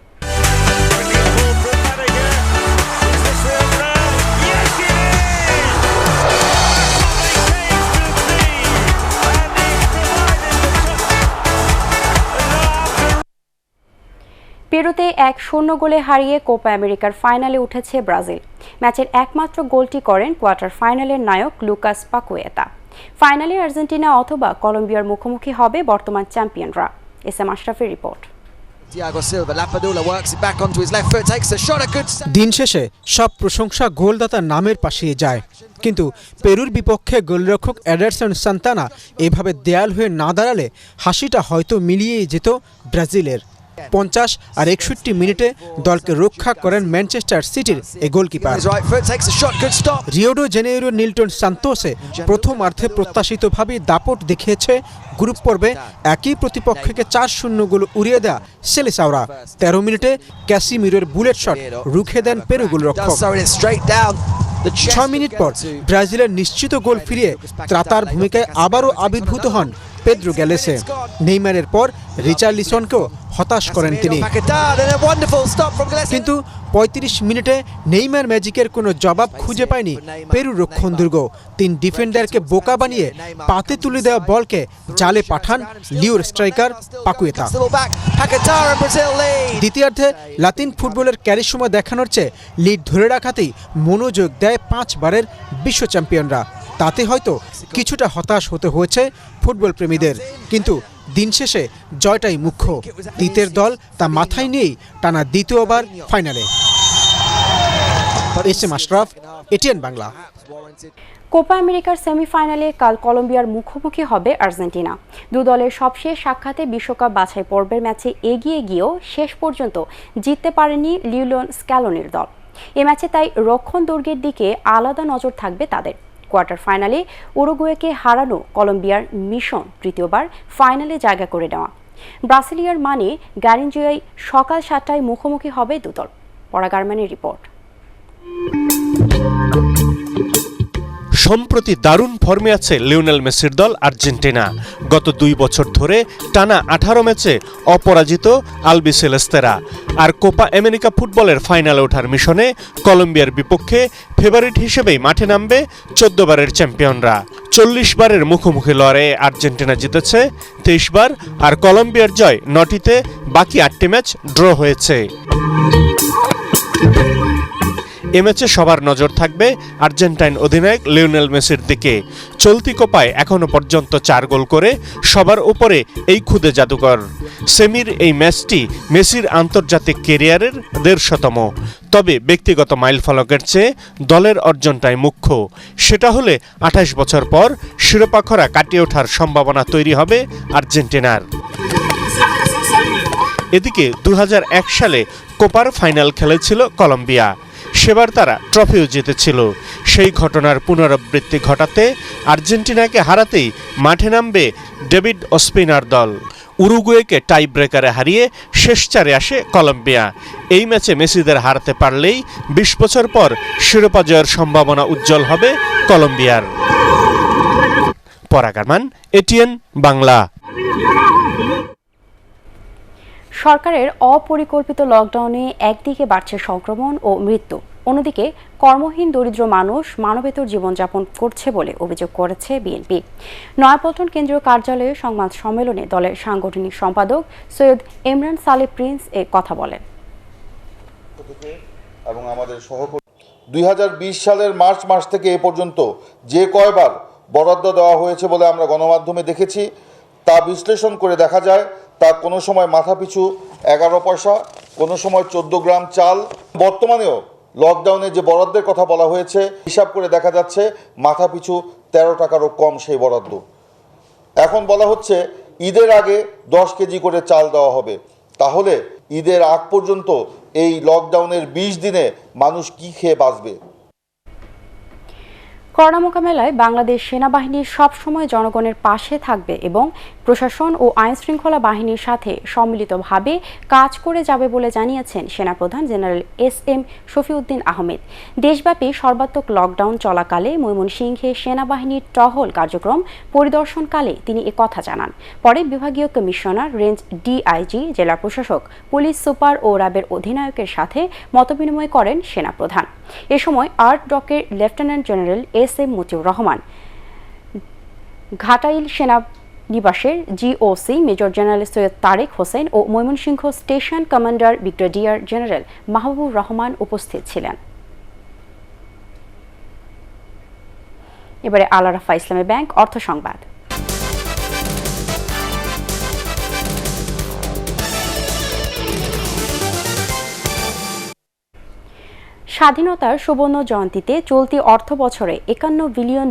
পেরুতে 1-0 গোলে হারিয়ে কোপা আমেরিকার ফাইনালে উঠেছে ব্রাজিল। ম্যাচের একমাত্র গোলটি করেন কোয়ার্টার ফাইনালের নায়ক লুকাস পাকুয়েতা। ফাইনালে আর্জেন্টিনা অথবা কলম্বিয়ার মুখোমুখি হবে বর্তমান চ্যাম্পিয়নরা। এস এম আশরাফের রিপোর্ট। দিন শেষে সব প্রশংসা গোলদাতার নামের পাশেই যায়, কিন্তু পেরুর বিপক্ষে গোলরক্ষক এডারসন সান্তানা এভাবে দেয়াল হয়ে না দাঁড়ালে হাসিটা হয়তো মিলিয়েই যেত ব্রাজিলের। 50 আর 61 মিনিটে দলকে রক্ষা করেন ম্যানচেস্টার সিটির এই গোলকিপার। রিও ডি জেনেইরোর নিলটন সান্তোসে প্রথমার্ধে প্রত্যাশিতভাবেই দাপট দেখিয়েছে গ্রুপ পর্বে একই প্রতিপক্ষকে 4-0 গোল উড়িয়ে দেয়া সেলেসাওরা। 13 মিনিটে ক্যাসিমিরোর বুলেট শট রুখে দেন পেরু গোলরক্ষক। 6 মিনিট পর ব্রাজিলের নিশ্চিত গোল ফিরিয়ে ত্রাতার ভূমিকায় আবারও আবির্ভূত হন পেদ্রো গ্যালেসে। নেইমারের পর রিচার্লিসনকেও হতাশ করেন তিনি, কিন্তু 35 মিনিটে নেইমার ম্যাজিকের কোনো জবাব খুঁজে পায়নি পেরুর রক্ষণদুর্গ। 3 ডিফেন্ডারকে বোকা বানিয়ে পাতে তুলে দেওয়া বলকে জালে পাঠান লিওর স্ট্রাইকার পাকুয়েতা। দ্বিতীয়ার্ধে লাতিন ফুটবলের ক্যারিশমা দেখানোর চেয়ে লিড ধরে রাখাতেই মনোযোগ দেয় 5 বারের বিশ্ব চ্যাম্পিয়নরা। তাতে হয়তো কিছুটা হতাশ হতে হয়েছে ফুটবল প্রেমীদের, কিন্তু দিন শেষে জয়টাই মুখ্য। তিতের দল তা মাথায় নিয়েই টানা দ্বিতীয়বার ফাইনালে। S M Ashraf, ATN Bangla. Copa আমেরিকার সেমিফাইনালে কাল কলম্বিয়ার মুখোমুখি হবে আর্জেন্টিনা। দু দলের সবশেষ সাক্ষাতে বিশ্বকাপ বাছাই পর্বের ম্যাচে এগিয়ে গিয়েও শেষ পর্যন্ত জিততে পারেনি লিওনেল স্ক্যালোনির দল। এ ম্যাচে তাই রক্ষণ দুর্গের দিকে আলাদা নজর থাকবে তাদের। কোয়ার্টার ফাইনালে উরুগুয়েকে হারানো কলম্বিয়ার মিশন তৃতীয়বার ফাইনালে জায়গা করে নেওয়া। ব্রাসিলিয়ার মানে গ্যারিঞ্জিয়ায় সকাল 7টায় মুখোমুখি হবে দুদল। পরাগারমানের রিপোর্ট। সম্প্রতি দারুণ ফর্মে আছে লিওনেল মেসির দল আর্জেন্টিনা। গত 2 বছর ধরে টানা 18 ম্যাচে অপরাজিত আলবিসেলেস্তেরা। আর কোপা আমেরিকা ফুটবলের ফাইনালে ওঠার মিশনে কলম্বিয়ার বিপক্ষে ফেভারিট হিসেবেই মাঠে নামবে 14 বারের চ্যাম্পিয়নরা। 40 বারের মুখোমুখি লড়াইয়ে আর্জেন্টিনা জিতেছে 23 বার, আর কলম্বিয়ার জয় 9টিতে, বাকি 8টি ম্যাচ ড্র হয়েছে। এ ম্যাচে সবার নজর থাকবে আর্জেন্টাইন অধিনায়ক লিওনেল মেসির দিকে। চলতি কোপায় এখনও পর্যন্ত 4 গোল করে সবার উপরে এই খুদে জাদুকর। সেমির এই ম্যাচটি মেসির আন্তর্জাতিক ক্যারিয়ারের 150তম। তবে ব্যক্তিগত মাইলফলকের চেয়ে দলের অর্জনটাই মুখ্য। সেটা হলে 28 বছর পর শিরোপা খরা কাটিয়ে ওঠার সম্ভাবনা তৈরি হবে আর্জেন্টিনার। এদিকে 2001 সালে কোপার ফাইনাল খেলেছিল কলম্বিয়া। সেবার তারা ট্রফিও জিতেছিল। সেই ঘটনার পুনরাবৃত্তি ঘটাতে আর্জেন্টিনাকে হারাতেই মাঠে নামবে ডেভিড ওসপিনার দল। উরুগুয়েকে টাই ব্রেকারে হারিয়ে শেষ 4-এ আসে কলম্বিয়া। এই ম্যাচে মেসিদের হারাতে পারলেই 20 বছর পর শিরোপা জয়ের সম্ভাবনা উজ্জ্বল হবে কলম্বিয়ার। পরাগ আরমান, এটিএন বাংলা। সরকারের অপরিকল্পিত লকডাউনে একদিকে বাড়ছে সংক্রমণ ও মৃত্যু, অন্যদিকে কর্মহীন দরিদ্র মানুষ মানবেতর জীবনযাপন করছে বলে অভিযোগ করেছে বিএনপি। নয়াপল্টন কেন্দ্রীয় কার্যালয়ে সংবাদ সম্মেলনে দলের সাংগঠনিক সম্পাদক সৈয়দ ইমরান সালে প্রিন্স এ কথা বলেন। 2020 সালের মার্চ মাস থেকে এ পর্যন্ত যে কয়বার বরাদ্দ দেওয়া হয়েছে বলে আমরা গণমাধ্যমে দেখেছি, তা বিশ্লেষণ করে দেখা যায় তা কোনো সময় মাথাপিছু 11 পয়সা, কোনো সময় 14 গ্রাম চাল। বর্তমানেও লকডাউনে যে বরাদ্দের কথা বলা হয়েছে, হিসাব করে দেখা যাচ্ছে মাথাপিছু 13 টাকারও কম সেই বরাদ্দ। এখন বলা হচ্ছে ঈদের আগে 10 কেজি করে চাল দেওয়া হবে। তাহলে ঈদের আগ পর্যন্ত এই লকডাউনের 20 দিনে মানুষ কি খেয়ে বাঁচবে? করোনা মোকাবেলায় বাংলাদেশ সেনাবাহিনী সবসময় জনগণের পাশে থাকবে এবং প্রশাসন ও আইনশৃঙ্খলা বাহিনীর সাথে সম্মিলিতভাবে কাজ করে যাবে বলে জানিয়েছেন সেনাপ্রধান জেনারেল SM শফিউদ্দিন আহমেদ। দেশব্যাপী সর্বাত্মক লকডাউন চলাকালে ময়মনসিংহে সেনাবাহিনীর টহল কার্যক্রম পরিদর্শনকালে তিনি একথা জানান। পরে বিভাগীয় কমিশনার, রেঞ্জ DIG, জেলা প্রশাসক, পুলিশ সুপার ও র্যাবের অধিনায়কের সাথে মতবিনিময় করেন সেনাপ্রধান। এ সময় আর্ট ডকের lieutenant general SM Motiur Rahman, Ghatail সেনা নিবাসের GOC major general Syed Tarek Hossain ও Mymensingh station commander brigadier general Mahbubur Rahman উপস্থিত ছিলেন। এবারে আল আরাফা ইসলামী ব্যাংক অর্থ সংবাদ। স্বাধীনতার সুবর্ণ জয়ন্তীতে চলতি অর্থ বছরে $51 বিলিয়ন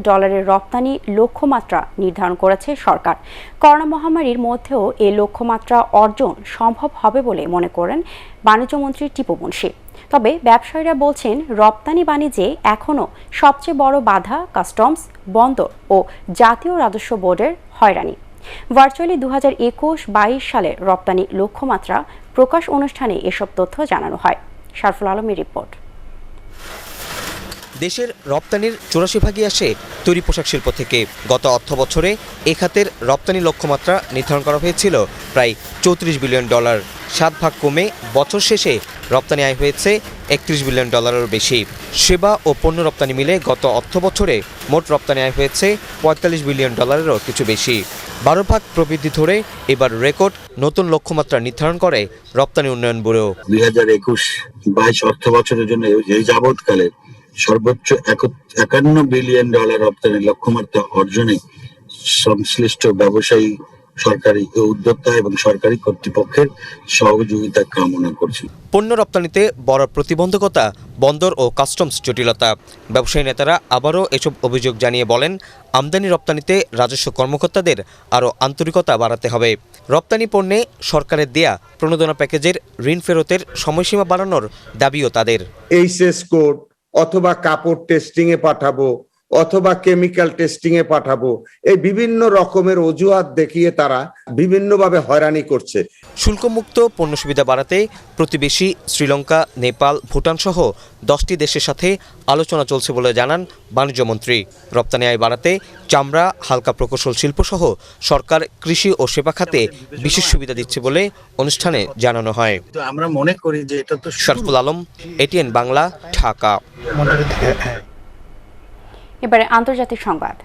রপ্তানি লক্ষ্যমাত্রা নির্ধারণ করেছে সরকার। করোনা মহামারীর মধ্যেও এই লক্ষ্যমাত্রা অর্জন সম্ভব হবে বলে মনে করেন বাণিজ্যমন্ত্রী টিপু মুনশি। তবে ব্যবসায়ীরা বলছেন, রপ্তানি বাণিজ্যে এখনও সবচেয়ে বড় বাধা কাস্টমস, বন্দর ও জাতীয় রাজস্ব বোর্ডের হয়রানি। ভার্চুয়ালি 2021-22 সালের রপ্তানি লক্ষ্যমাত্রা প্রকাশ অনুষ্ঠানে এসব তথ্য জানানো হয়। শারফুল আলমের রিপোর্ট। দেশের রপ্তানির 84% আসে তৈরি পোশাক শিল্প থেকে। গত অর্থ বছরে এ খাতের রপ্তানি লক্ষ্যমাত্রা নির্ধারণ করা হয়েছিল প্রায় $34 বিলিয়ন। 7 ভাগ কমে বছর শেষে রপ্তানি আয় হয়েছে $31 বিলিয়ন বেশি। সেবা ও পণ্য রপ্তানি মিলে গত অর্থ বছরে মোট রপ্তানি আয় হয়েছে $45 বিলিয়ন কিছু বেশি। 12 ভাগ প্রবৃদ্ধি ধরে এবার রেকর্ড নতুন লক্ষ্যমাত্রা নির্ধারণ করে রপ্তানি উন্নয়ন ব্যুরো। 2021-22 অর্থ বছরের জন্য এই যাবৎকালে সর্বোচ্চ $51 বিলিয়ন রপ্তানি লক্ষ্যমাত্রা অর্জনে সংশ্লিষ্ট ব্যবসায়ী, সরকারি উদ্যোক্তা এবং সরকারি কর্তৃপক্ষের সহযোগিতা কামনা করছি। পণ্য রপ্তানিতে বড় প্রতিবন্ধকতা বন্দর ও কাস্টমস জটিলতা। ব্যবসায়ী নেতারা আবারও এসব অভিযোগ জানিয়ে বলেন, আমদানি রপ্তানিতে রাজস্ব কর্মকর্তাদের আরও আন্তরিকতা বাড়াতে হবে। রপ্তানি পণ্যে সরকারের দেয়া প্রণোদনা প্যাকেজের ঋণ ফেরতের সময়সীমা বাড়ানোর দাবিও তাদের। এইচএস কোড অথবা কাপড় টেস্টিংয়ে পাঠাবো অথবা কেমিক্যাল টেস্টিংয়ে পাঠাবো, এই বিভিন্ন রকমের অজুহাত দেখিয়ে তারা বিভিন্নভাবে হয়রানি করছে। শুল্কমুক্ত পণ্য সুবিধা বাড়াতে প্রতিবেশী শ্রীলঙ্কা, নেপাল, ভুটান সহ 10টি দেশের সাথে আলোচনা চলছে বলে জানান বাণিজ্যমন্ত্রী। রপ্তানি আয় বাড়াতে চামড়া, হালকা প্রকৌশল শিল্প সহ সরকার কৃষি ও সেবা খাতে বিশেষ সুবিধা দিচ্ছে বলে অনুষ্ঠানে জানানো হয়। আমরা মনে করি যে এটা তো শারফুল আলম, এটিএন বাংলা, ঢাকা। এবারে আন্তর্জাতিক সংবাদ।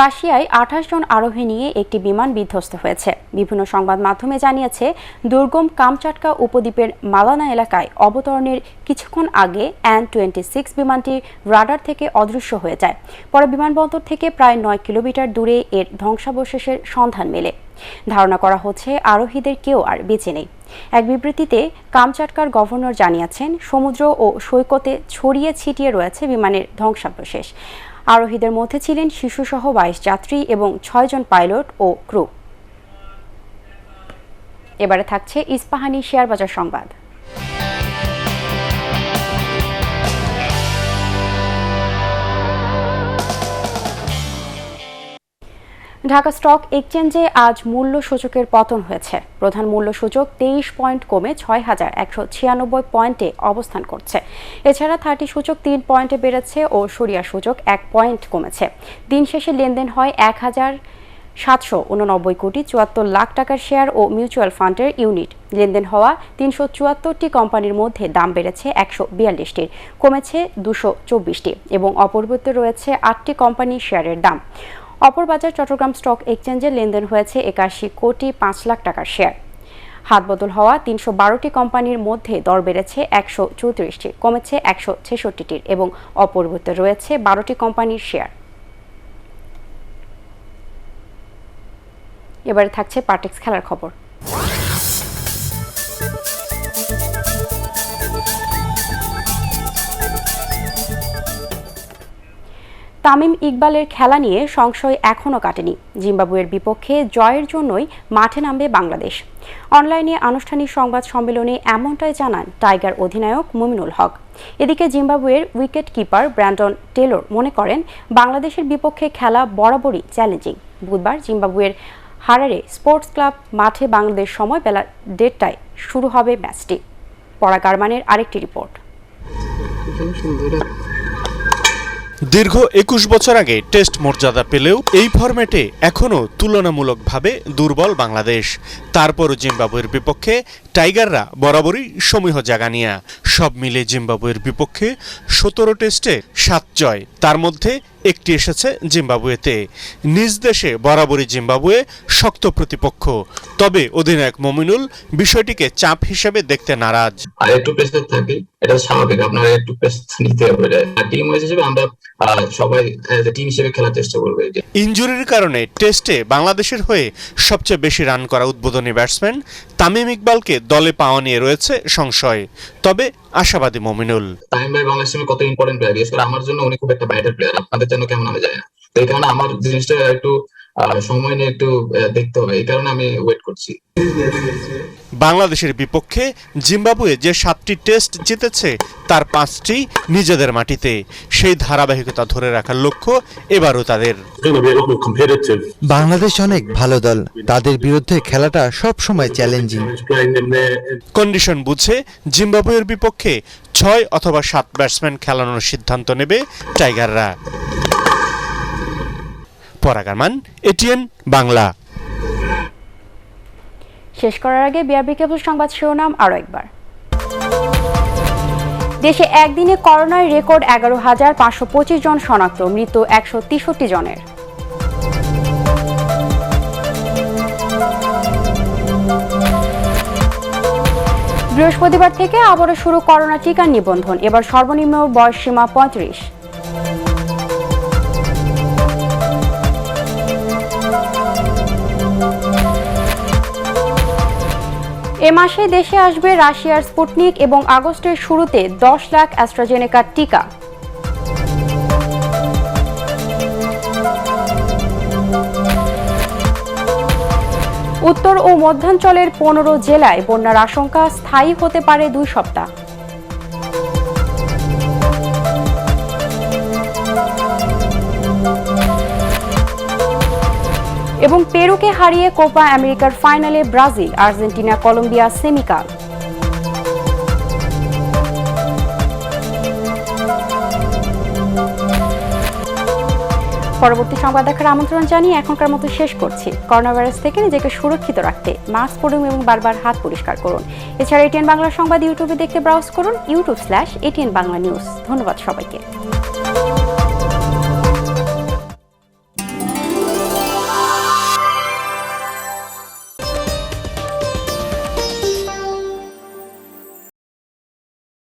রাশিয়ায় 28 জন আরোহী নিয়ে একটি বিমান বিধ্বস্ত হয়েছে। বিভিন্ন সংবাদ মাধ্যমে জানিয়েছে, দুর্গম কামচাটকা উপদ্বীপের মালানা এলাকায় অবতরণের কিছুক্ষণ আগে An-26 বিমানটি রাডার থেকে অদৃশ্য হয়ে যায়। পরে বিমানবন্দর থেকে প্রায় 9 কিলোমিটার দূরে এর ধ্বংসাবশেষের সন্ধান মেলে। ধারণা করা হচ্ছে আরোহীদের কেউ আর বেঁচে নেই। এক বিবৃতিতে কামচাটকার গভর্নর জানিয়েছেন, সমুদ্র ও সৈকতে ছড়িয়ে ছিটিয়ে রয়েছে বিমানের ধ্বংসাবশেষ। আরোহীদের মধ্যে ছিলেন শিশুসহ 22 যাত্রী এবং 6 জন পাইলট ও ক্রু। এবারে থাকছে ইস্পাহানি শেয়ার বাজার সংবাদ। ঢাকা স্টক এক্সচেঞ্জে আজ মূল্য সূচকের পতন হয়েছে। প্রধান মূল্য সূচক 23 পয়েন্ট কমে 6196 পয়েন্টে অবস্থান করছে। এছাড়া 30 সূচক 3 পয়েন্টে বেড়েছে ও সরিয়া সূচক 1 পয়েন্ট কমেছে। দিন শেষে লেনদেন হয় 1789 কোটি 74 লাখ টাকার শেয়ার ও মিউচুয়াল ফান্ডের ইউনিট। লেনদেন হওয়া 374টি কোম্পানির মধ্যে দাম বেড়েছে 142টির, কমেছে 224টি এবং অপরিবর্তিত রয়েছে 8টি কোম্পানির শেয়ারের দাম। অপর বাজার চট্টগ্রাম স্টক এক্সচেঞ্জে লেনদেন হয়েছে 81 কোটি 5 লাখ টাকার শেয়ার। হাতবদল হওয়া 312টি কোম্পানির মধ্যে দর বেড়েছে 134টি, কমেছে 166টির এবং অপরিবর্তিত রয়েছে 12টি কোম্পানির শেয়ার। এবারে থাকছে পার্টেক্স খেলার খবর। তামিম ইকবালের খেলা নিয়ে সংশয় এখনও কাটেনি। জিম্বাবুয়ের বিপক্ষে জয়ের জন্যই মাঠে নামবে বাংলাদেশ। অনলাইনে আনুষ্ঠানিক সংবাদ সম্মেলনে এমনটাই জানান টাইগার অধিনায়ক মুমিনুল হক। এদিকে জিম্বাবুয়ের উইকেট কিপার ব্র্যান্ডন টেলর মনে করেন, বাংলাদেশের বিপক্ষে খেলা বরাবরই চ্যালেঞ্জিং। বুধবার জিম্বাবুয়ের হারারে স্পোর্টস ক্লাব মাঠে বাংলাদেশ সময় বেলা 1:30টায় শুরু হবে ম্যাচটি। পরাগ আরমানের আরেকটি রিপোর্ট। দীর্ঘ 21 বছর আগে টেস্ট মর্যাদা পেলেও এই ফরম্যাটে এখনও তুলনামূলকভাবে দুর্বল বাংলাদেশ। তারপরও জিম্বাবুয়ের বিপক্ষে টাইগাররা বরাবরই সমীহ জায়গা নিয়ে। সব মিলে জিম্বাবুয়ের বিপক্ষে 17 টেস্টে 7 জয়, তার মধ্যে একটি এসেছে জিম্বাবুয়েতে। নিজ দেশে বরাবরই জিম্বাবুয়ে শক্ত প্রতিপক্ষ। তবে অধিনায়ক মুমিনুল বিষয়টিকে চাপ হিসেবে দেখতে নারাজ। আর একটু প্রেসার থাকে, এটা স্বাভাবিক, আপনারা একটু প্রেসার নিতে হবে। টিম হিসেবে আমরা সবাই টিম হিসেবে খেলার চেষ্টা করবো। ইনজুরির কারণে টেস্টে বাংলাদেশের হয়ে সবচেয়ে বেশি রান করা উদ্বোধনী ব্যাটসম্যান তামিম ইকবালকে দলে পাওয়া নিয়ে রয়েছে সংশয়, তবে আশাবাদী মুমিনুল। তামিম ভাই বাংলাদেশের কত ইম্পর্টেন্ট প্লেয়ার, বিশেষ করে আমার জন্য উনি খুব একটা ব্যাটার প্লেয়ার, আপনাদের জন্য কেমন হবে যায় না। তো এই কারণে আমার জিনিসটা একটু সময় নিয়ে একটু দেখতে হবে, এই কারণে আমি ওয়েট করছি। বাংলাদেশের বিপক্ষে জিম্বাবুয়ে যে 7টি টেস্ট জিতেছে তার 5টি নিজেদের মাটিতে। সেই ধারাবাহিকতা ধরে রাখার লক্ষ্য এবারও তাদের। বাংলাদেশ অনেক ভালো দল, তাদের বিরুদ্ধে খেলাটা সব সময় চ্যালেঞ্জিং। কন্ডিশন বুঝে জিম্বাবুয়ের বিপক্ষে 6 অথবা 7 ব্যাটসম্যান খেলানোর সিদ্ধান্ত নেবে টাইগাররা। পরাগ আরমান, এটিএন বাংলা। শেষ করার আগে বিআরবি কেবল সংবাদ শিরোনাম আরও একবার। দেশে একদিনে করোনায় রেকর্ড 11,525 জন শনাক্ত, মৃত্যু 163 জনের। বৃহস্পতিবার থেকে আবারও শুরু করোনা টিকা নিবন্ধন, এবার সর্বনিম্ন বয়স সীমা 35। এ মাসে দেশে আসবে রাশিয়ার স্পুটনিক এবং আগস্টের শুরুতে 10 লাখ অ্যাস্ট্রাজেনেকার টিকা। উত্তর ও মধ্যাঞ্চলের 15 জেলায় বন্যার আশঙ্কা, স্থায়ী হতে পারে 2 সপ্তাহ। এবং পেরুকে হারিয়ে কোপা আমেরিকার ফাইনালে ব্রাজিল, আর্জেন্টিনা কলম্বিয়া সেমিকাল। পরবর্তী সংবাদ দেখার আমন্ত্রণ জানিয়ে এখনকার মতো শেষ করছি। করোনা ভাইরাস থেকে নিজেকে সুরক্ষিত রাখতে মাস্ক পরুন এবং বারবার হাত পরিষ্কার করুন। এছাড়া এটিএন বাংলা সংবাদ ইউটিউবে দেখতে ব্রাউজ করুন, youtube/ATN বাংলা নিউজ। ধন্যবাদ সবাইকে।